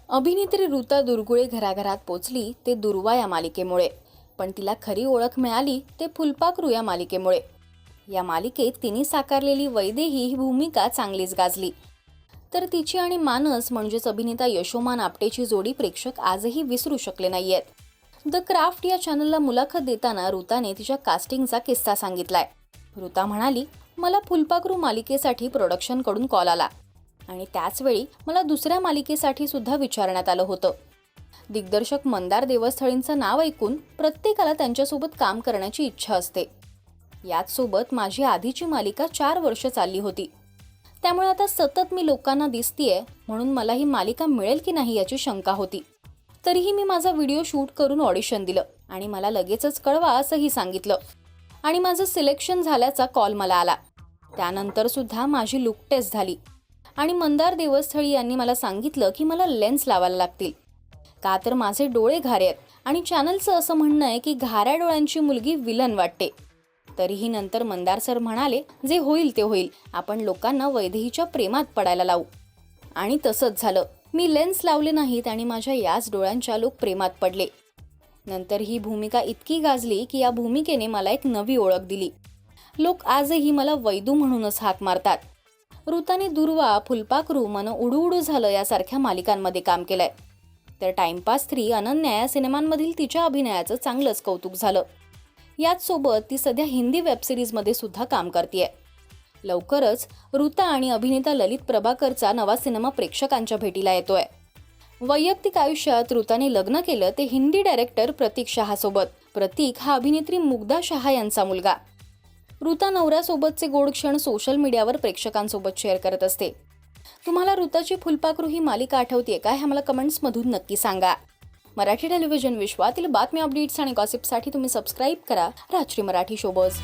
अभिनेत्री ऋता दुर्गुळे घराघरात पोचली ते दुर्वा या मालिकेमुळे, पण तिला खरी ओळख मिळाली ते फुलपाखरू या मालिकेमुळे. या मालिकेत तिने साकारलेली वैदेही ही भूमिका चांगलीच गाजली. तर तिची आणि मानस म्हणजेच अभिनेता यशोमान आपटेची जोडी प्रेक्षक आजही विसरू शकले नाहीयेत. द क्राफ्ट या चॅनलला मुलाखत देताना ऋताने तिच्या कास्टिंगचा किस्सा सांगितलाय. ऋता म्हणाली, मला फुलपाखरू मालिकेसाठी प्रोडक्शनकडून कॉल आला आणि त्याचवेळी मला दुसऱ्या मालिकेसाठी सुद्धा विचारण्यात आलं होतं. दिग्दर्शक मंदार देवस्थळींचं नाव ऐकून प्रत्येकाला त्यांच्यासोबत काम करण्याची इच्छा असते. याच सोबत माझी आधीची मालिका 4 वर्ष चालली होती, त्यामुळे आता सतत मी लोकांना दिसतीये म्हणून मला ही मालिका मिळेल की नाही याची शंका होती. तरीही मी माझा व्हिडिओ शूट करून ऑडिशन दिलं आणि मला लगेचच कळवा असंही सांगितलं आणि माझं सिलेक्शन झाल्याचा कॉल मला आला. त्यानंतर सुद्धा माझी लुक टेस्ट झाली आणि मंदार देवस्थळी यांनी मला सांगितलं की मला लेन्स लावायला लागतील, का तर माझे डोळे घारे आहेत आणि चॅनलचं असं म्हणणं आहे की घाऱ्या डोळ्यांची मुलगी विलन वाटते. तरीही नंतर मंदार सर म्हणाले, जे होईल ते होईल, आपण लोकांना वैदेहीच्या प्रेमात पडायला लावू. आणि तसंच झालं. मी लेन्स लावले नाहीत आणि माझ्या याच डोळ्यांच्या लोक प्रेमात पडले. नंतर ही भूमिका इतकी गाजली की या भूमिकेने मला एक नवी ओळख दिली. लोक आजही मला वैदू म्हणूनच हाक मारतात. ऋताने दुर्वा, फुलपाखरू, मन उडू उडू झालं यासारख्या मालिकांमध्ये काम केलंय. तर टाइमपास 3, अनन्या या सिनेमांमधील तिच्या अभिनयाचं चांगलंच कौतुक झालं. याच सोबत ती सध्या हिंदी वेबसिरीजमध्ये सुद्धा काम करतेय. लवकरच ऋता आणि अभिनेता ललित प्रभाकरचा नवा सिनेमा प्रेक्षकांच्या भेटीला येतोय. वैयक्तिक आयुष्यात ऋताने लग्न केलं ते हिंदी डायरेक्टर प्रतीक शहा सोबत. प्रतीक हा अभिनेत्री मुग्धा शहा यांचा मुलगा. ऋता नवऱ्यासोबतचे गोड क्षण सोशल मीडियावर प्रेक्षकांसोबत शेअर करत असते. तुम्हाला ऋताची फुलपाखरू ही मालिका आठवतेय का? हे मला कमेंट्समधून नक्की सांगा. मराठी टेलिव्हिजन विश्वातील बातमी, अपडेट्स आणि गॉसिपसाठी तुम्ही सबस्क्राईब करा राजश्री मराठी शोबज.